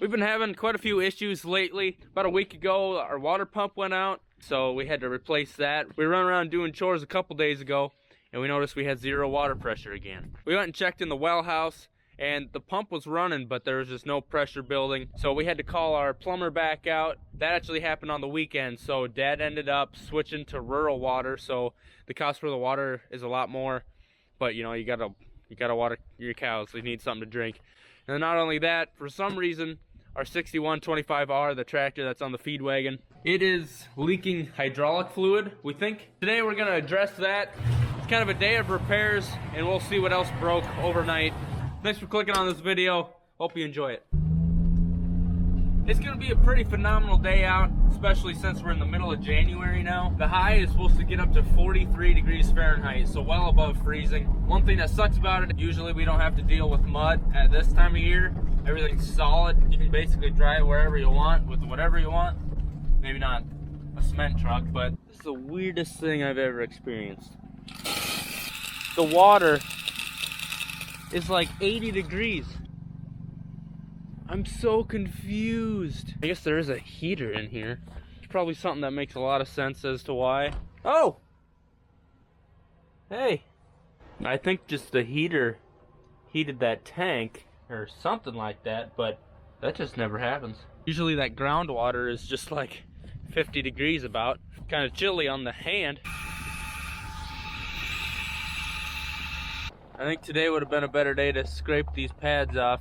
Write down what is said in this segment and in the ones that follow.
We've been having quite a few issues lately. About a week ago, our water pump went out, so we had to replace that. We were running around doing chores a couple days ago, and we noticed we had zero water pressure again. We went and checked in the well house, and the pump was running, but there was just no pressure building. So we had to call our plumber back out. That actually happened on the weekend, so Dad ended up switching to rural water, so the cost for the water is a lot more, but you know, you gotta water your cows. They need something to drink. And not only that, for some reason, our 6125R, the tractor that's on the feed wagon, it is leaking hydraulic fluid, we think. Today we're gonna address that. It's kind of a day of repairs, and we'll see what else broke overnight. Thanks for clicking on this video. Hope you enjoy it. It's gonna be a pretty phenomenal day out, especially since we're in the middle of January now. The high is supposed to get up to 43 degrees Fahrenheit, so well above freezing. One thing that sucks about it, usually we don't have to deal with mud at this time of year. Everything's solid. You can basically drive wherever you want with whatever you want. Maybe not a cement truck, but this is the weirdest thing I've ever experienced. The water is like 80 degrees. I'm so confused. I guess there is a heater in here. It's probably something that makes a lot of sense as to why. Oh! Hey! I think just the heater heated that tank or something like that, but that just never happens. Usually that groundwater is just like 50 degrees about. Kind of chilly on the hand. I think today would have been a better day to scrape these pads off.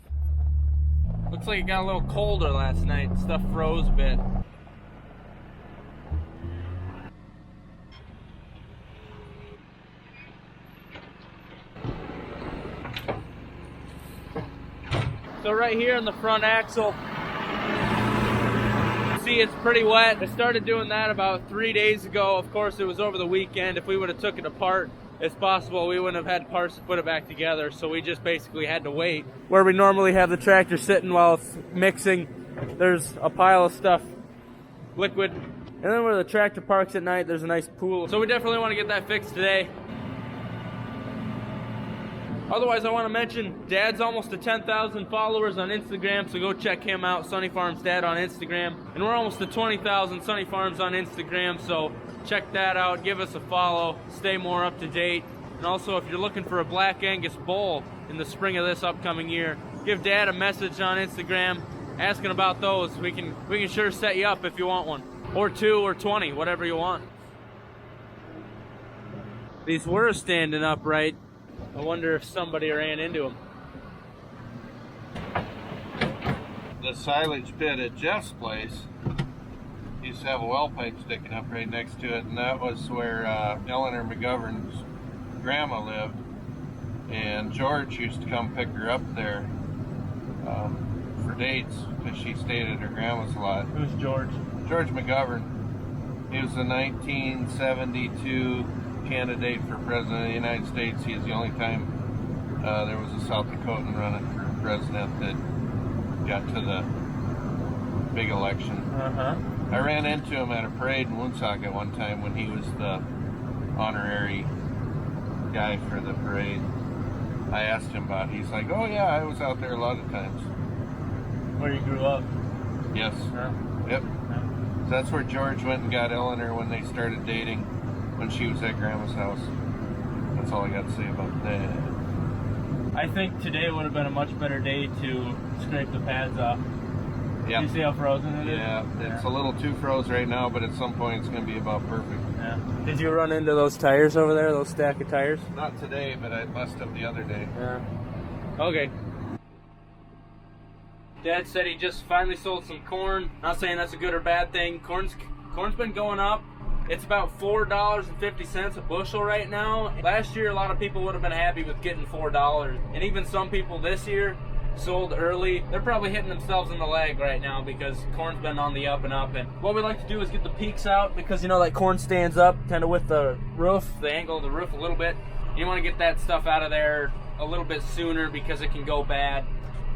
Looks like it got a little colder last night. Stuff froze a bit. So right here on the front axle, see it's pretty wet. I started doing that about 3 days ago. Of course, it was over the weekend. If we would have took it apart, it's possible we wouldn't have had parts to put it back together, so we just basically had to wait. Where we normally have the tractor sitting while it's mixing, there's a pile of stuff, liquid. And then where the tractor parks at night, there's a nice pool. So we definitely want to get that fixed today. Otherwise, I want to mention Dad's almost to 10,000 followers on Instagram, so go check him out, Sonne Farms Dad on Instagram. And we're almost to 20,000 Sonne Farms on Instagram, so check that out, give us a follow, stay more up to date. And also, if you're looking for a Black Angus Bull in the spring of this upcoming year, give Dad a message on Instagram asking about those. We can sure set you up if you want one. Or 2 or 20, whatever you want. These were standing upright. I wonder if somebody ran into them. The silage pit at Jeff's place used to have a well pipe sticking up right next to it, and that was where Eleanor McGovern's grandma lived. And George used to come pick her up there for dates because she stayed at her grandma's a lot. Who's George? George McGovern. He was the 1972 candidate for president of the United States. He was the only time there was a South Dakotan running for president that got to the big election. I ran into him at a parade in Woonsocket one time when he was the honorary guy for the parade. I asked him about it. He's like, oh yeah, I was out there a lot of times. Where you grew up? Yes. Yep. So that's where George went and got Eleanor when they started dating, when she was at Grandma's house. That's all I got to say about that. I think today would have been a much better day to scrape the pads off. Yeah. You see how frozen it is? Yeah, it's a little too froze right now, but at some point it's going to be about perfect. Yeah. Did you run into those tires over there, those stack of tires? Not today, but I must have the other day. Yeah. Okay. Dad said he just finally sold some corn. Not saying that's a good or bad thing. Corn's been going up. It's about $4.50 a bushel right now. Last year, a lot of people would have been happy with getting $4. And even some people this year sold early. They're probably hitting themselves in the leg right now because corn's been on the up and up. And what we like to do is get the peaks out because, you know, that corn stands up kind of with the roof, the angle of the roof a little bit. You want to get that stuff out of there a little bit sooner because it can go bad.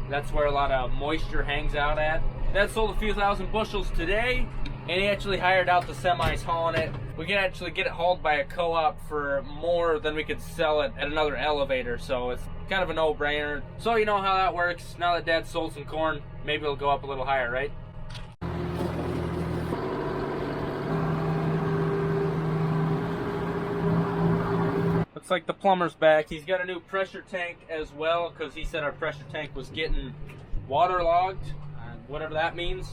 That's where a lot of moisture hangs out at. Dad sold a few thousand bushels today, and he actually hired out the semis hauling it. We can actually get it hauled by a co-op for more than we could sell it at another elevator, so it's kind of a no-brainer. So you know how that works. Now that Dad sold some corn, maybe it'll go up a little higher, right? Looks like the plumber's back. He's got a new pressure tank as well, because he said our pressure tank was getting waterlogged, whatever that means.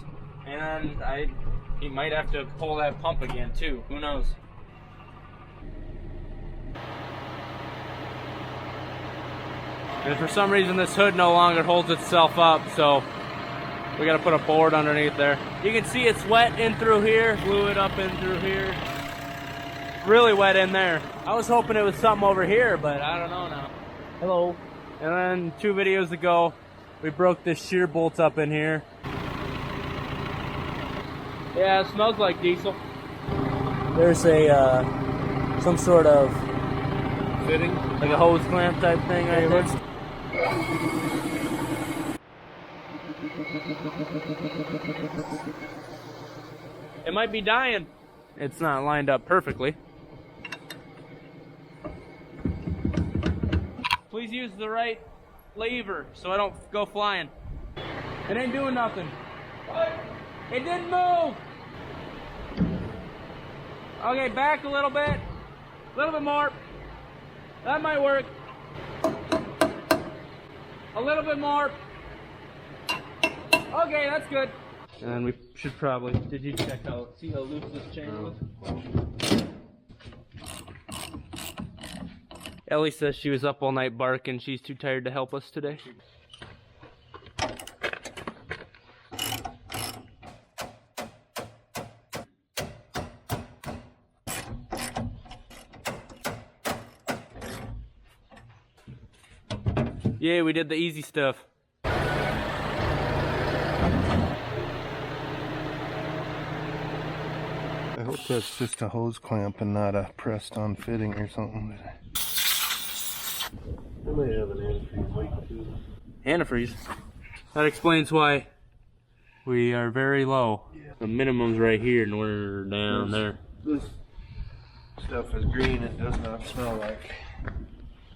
And he might have to pull that pump again too. Who knows? And for some reason this hood no longer holds itself up, so we gotta put a board underneath there. You can see it's wet in through here, fluid up in through here. Really wet in there. I was hoping it was something over here, but I don't know now. Hello. And then 2 videos ago, we broke this shear bolt up in here. Yeah, it smells like diesel. There's a some sort of Fitting? like a hose clamp type thing right there. It might be dying. It's not lined up perfectly. Please use the right lever so I don't go flying. It ain't doing nothing. What? It didn't move. Okay, back a little bit. A little bit more. That might work. A little bit more. Okay, that's good. And we should probably, did you check out, see how loose this chain was? Ellie says she was up all night barking. She's too tired to help us today. Yeah, we did the easy stuff. I hope that's just a hose clamp and not a pressed on fitting or something. I might have an antifreeze leak too. Antifreeze? That explains why we are very low. Yeah. The minimum's right here and we're down there. This stuff is green. It does not smell like.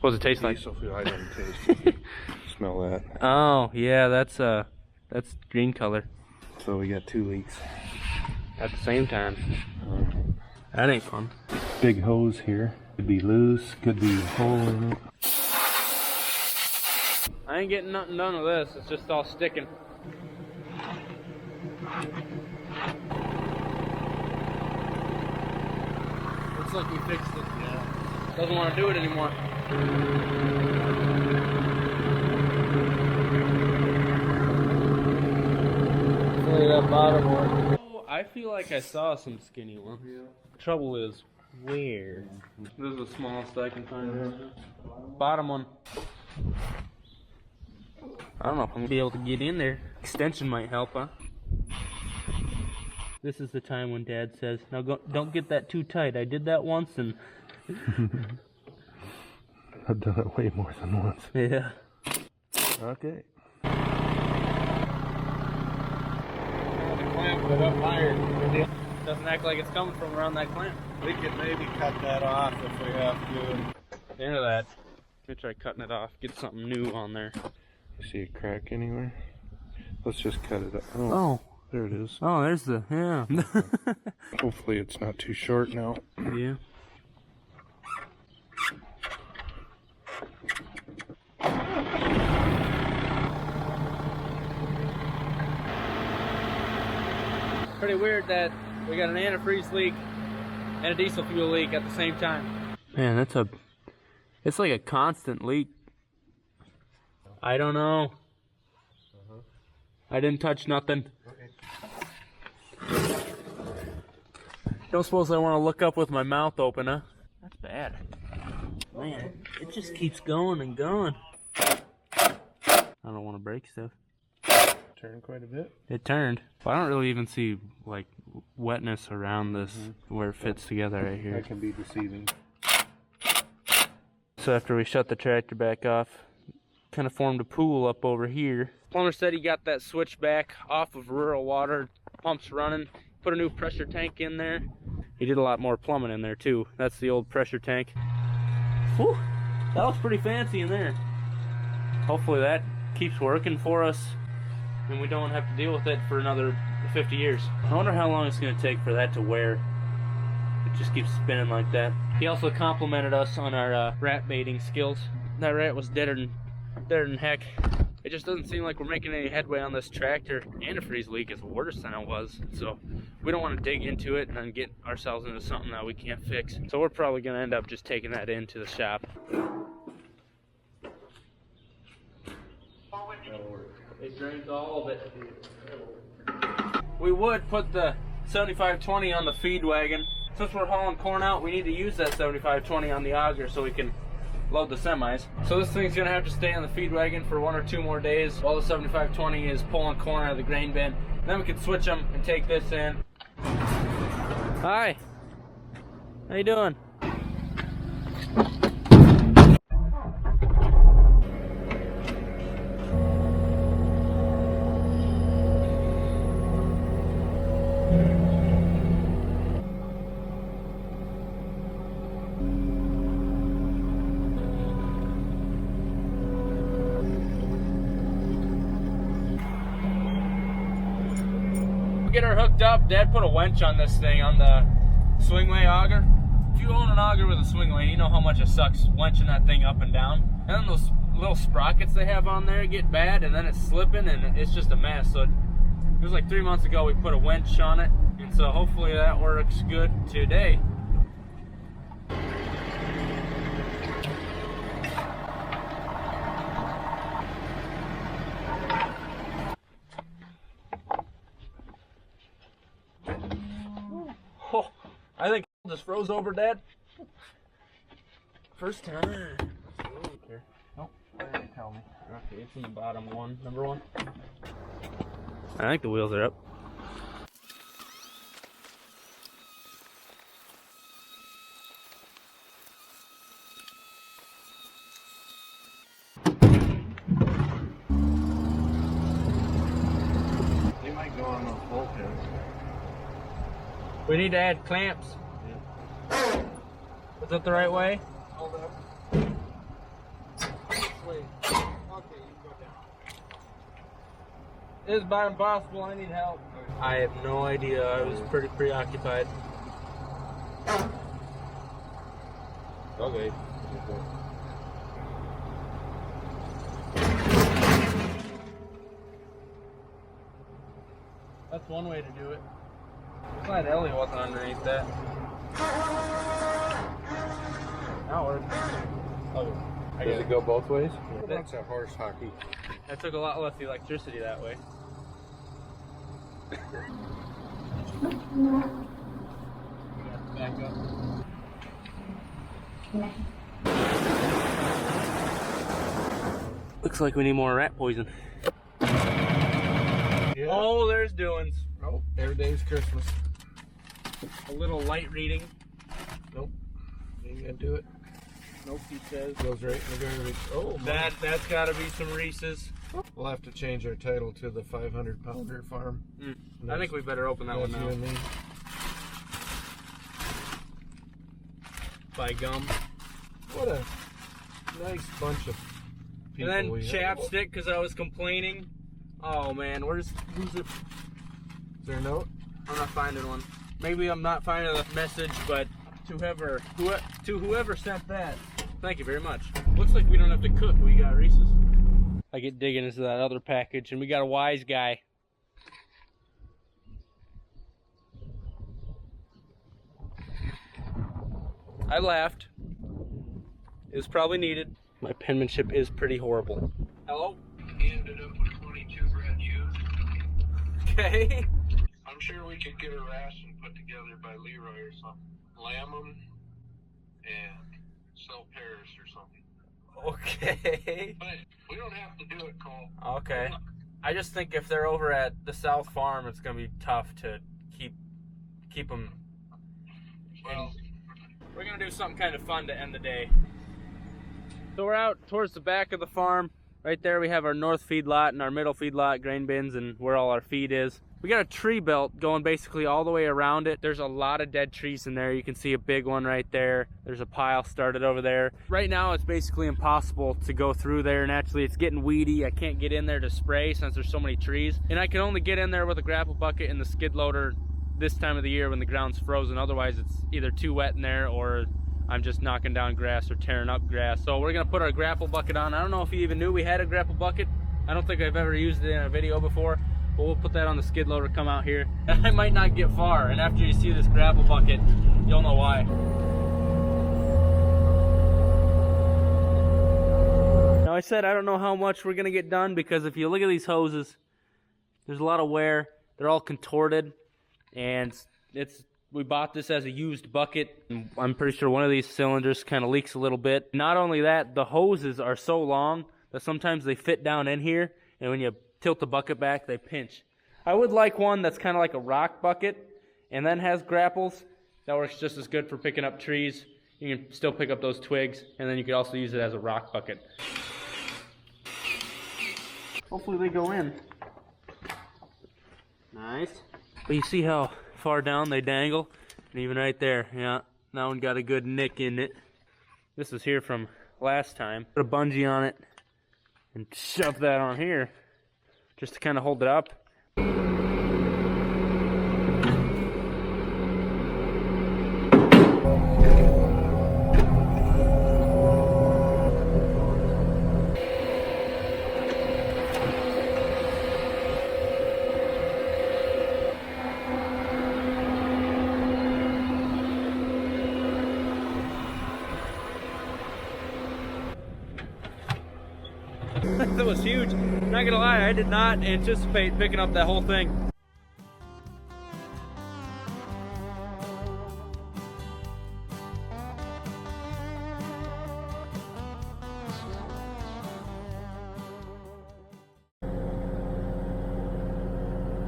What does it taste like? Diesel fuel. I don't taste it. Smell that. Oh, yeah, that's green color. So we got 2 leaks. At the same time. That ain't fun. Big hose here. Could be loose, could be a hole in it. I ain't getting nothing done with this. It's just all sticking. Looks like we fixed it. Yeah. Doesn't want to do it anymore. That bottom one. Oh, I feel like I saw some skinny ones. Yeah. Trouble is, where? This is the smallest I can find. Bottom one. I don't know if I'm gonna be able to get in there. Extension might help, huh? This is the time when Dad says, "Now go, don't get that too tight." I did that once, and I've done it way more than once. yeah. Okay. Clamp it up higher. Doesn't act like it's coming from around that clamp. We could maybe cut that off if we have to. Into that. Let me try cutting it off. Get something new on there. You see a crack anywhere? Let's just cut it up. Oh. There it is. Oh, there's the, yeah. Hopefully it's not too short now. Yeah. Pretty weird that we got an antifreeze leak and a diesel fuel leak at the same time. Man, it's like a constant leak. I don't know. I didn't touch nothing. Okay. Don't suppose I want to look up with my mouth open, huh? That's bad. Man, it just keeps going and going. I don't want to break stuff. Turned quite a bit. It turned. But I don't really even see like wetness around this where it fits together right here. That can be deceiving. So after we shut the tractor back off, kind of formed a pool up over here. Plumber said he got that switch back off of rural water, pumps running, put a new pressure tank in there. He did a lot more plumbing in there too. That's the old pressure tank. Whew, that looks pretty fancy in there. hopefully that keeps working for us and we don't have to deal with it for another 50 years. I wonder how long it's going to take for that to wear. It just keeps spinning like that. He also complimented us on our rat baiting skills. That rat was deader than heck. It just doesn't seem like we're making any headway on this tractor. Antifreeze leak is worse than it was, so we don't want to dig into it and then get ourselves into something that we can't fix. So we're probably going to end up just taking that into the shop. It drains all of it. We would put the 7520 on the feed wagon. Since we're hauling corn out, we need to use that 7520 on the auger so we can load the semis. So this thing's gonna have to stay on the feed wagon for 1 or 2 more days while the 7520 is pulling corn out of the grain bin. Then we can switch them and take this in. Hi, how you doing? Get her hooked up. Dad put a winch on this thing on the swingway auger. If you own an auger with a swingway, you know how much it sucks winching that thing up and down. And then those little sprockets they have on there get bad, and then it's slipping, and it's just a mess. So it was like 3 months ago we put a winch on it, and so hopefully that works good today. Oh, I think just froze over, Dad. First time. Nope, why didn't you tell me? Okay, it's in the bottom one, number 1. I think the wheels are up. They might go on those bulkheads. We need to add clamps. Yeah. Is that the right way? Hold up. Wait. Okay, you can go down. It is about impossible. I need help. I have no idea. I was pretty preoccupied. Okay. That's one way to do it. I'm glad Ellie wasn't underneath that. That worked. Oh, I does got it go both ways? Yeah. That's a horse hockey. That took a lot less electricity that way. Back up. Looks like we need more rat poison. Yeah. Oh, there's doings. Oh, every day's Christmas. A little light reading. Nope. Ain't gonna do it. Nope, he says. Goes right in the garbage. Oh, That's got to be some Reese's. we'll have to change our title to the 500-pounder farm. I think we better open that one That's now. you and me. By gum. What a nice bunch of people. And then we have. chapstick because I was complaining. Oh man, who's it? Is there a note? I'm not finding one. Maybe I'm not finding the message, but to whoever sent that, thank you very much. Looks like we don't have to cook. We got Reese's. I get digging into that other package, and we got a wise guy. I laughed. It was probably needed. My penmanship is pretty horrible. Hello? He ended up with 22 bred ewes. Okay. I'm sure we could get a ration put together by Leroy or something. Lamb them and sell pairs or something. Okay. But we don't have to do it, Cole. Okay. I just think if they're over at the South Farm, it's gonna be tough to keep them. Well, We're gonna do something kind of fun to end the day. So we're out towards the back of the farm. Right there we have our north feed lot and our middle feed lot, grain bins, and where all our feed is. We got a tree belt going basically all the way around it. There's a lot of dead trees in there. You can see a big one right there. There's a pile started over there. Right now it's basically impossible to go through there, and actually it's getting weedy. I can't get in there to spray since there's so many trees. And I can only get in there with a grapple bucket and the skid loader this time of the year when the ground's frozen. Otherwise it's either too wet in there or I'm just knocking down grass or tearing up grass. So we're gonna put our grapple bucket on. I don't know if you even knew we had a grapple bucket. I don't think I've ever used it in a video before. But we'll put that on the skid loader, come out here. I might not get far, and after you see this grapple bucket, you'll know why. Now I said I don't know how much we're gonna get done, because if you look at these hoses, there's a lot of wear. They're all contorted, and we bought this as a used bucket. And I'm pretty sure one of these cylinders kind of leaks a little bit. Not only that, the hoses are so long that sometimes they fit down in here, and when you tilt the bucket back, they pinch. I would like one that's kind of like a rock bucket and then has grapples. That works just as good for picking up trees. You can still pick up those twigs, and then you could also use it as a rock bucket. Hopefully they go in. Nice. But you see how far down they dangle? And even right there, yeah, that one got a good nick in it. This was here from last time. Put a bungee on it and shove that on here, just to kind of hold it up. That was huge. Not gonna lie, I did not anticipate picking up that whole thing.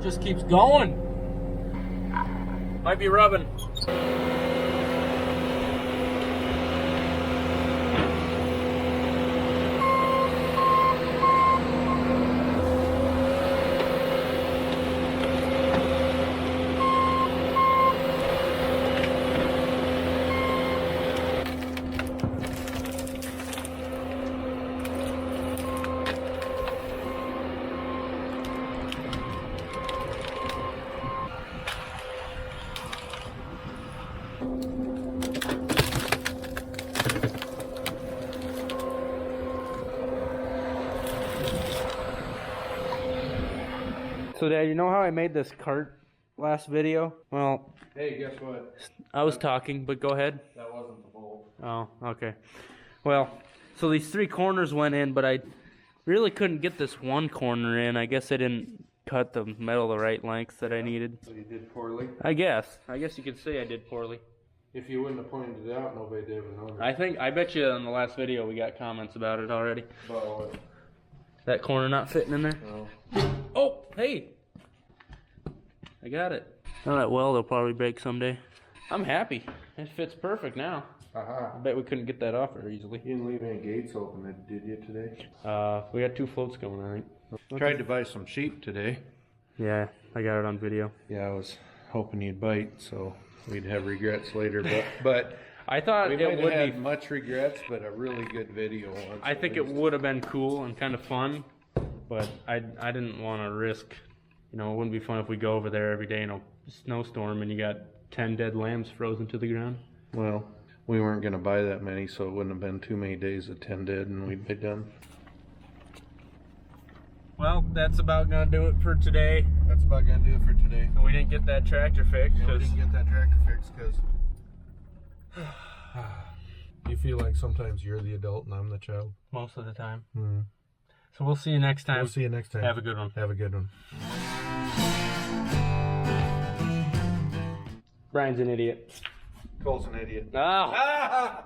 Just keeps going. Might be rubbing. So Dad, you know how I made this cart last video? Well, Hey, guess what? I was talking, but go ahead. That wasn't the bolt. Oh, okay. Well, so these three corners went in, but I really couldn't get this one corner in. I guess I didn't cut the metal the right length that I needed. So you did poorly? I guess you could say I did poorly. If you wouldn't have pointed it out, nobody'd ever known. I bet you in the last video we got comments about it already. About what? That corner not fitting in there? No. Oh, hey! I got it. Not that well, they'll probably break someday. I'm happy. It fits perfect now. Aha. I bet we couldn't get that off very easily. You didn't leave any gates open, did you, today? We got 2 floats going, I think. Tried to buy some sheep today. Yeah, I got it on video. Yeah, I was hoping you'd bite, so we'd have regrets later. But I thought we it might would have be. had much regrets, but a really good video. Once I think it would have been cool and kind of fun, but I didn't want to risk. You know, it wouldn't be fun if we go over there every day in a snowstorm and you got 10 dead lambs frozen to the ground. Well, we weren't going to buy that many, so it wouldn't have been too many days of 10 dead, and we'd be done. Well, that's about gonna do it for today. That's about going to do it for today. We didn't get that tractor fixed. Yeah, we didn't get that tractor fixed because you feel like sometimes you're the adult and I'm the child. Most of the time. Hmm. So we'll see you next time. We'll see you next time. Have a good one. Have a good one. Brian's an idiot. Cole's an idiot. Oh.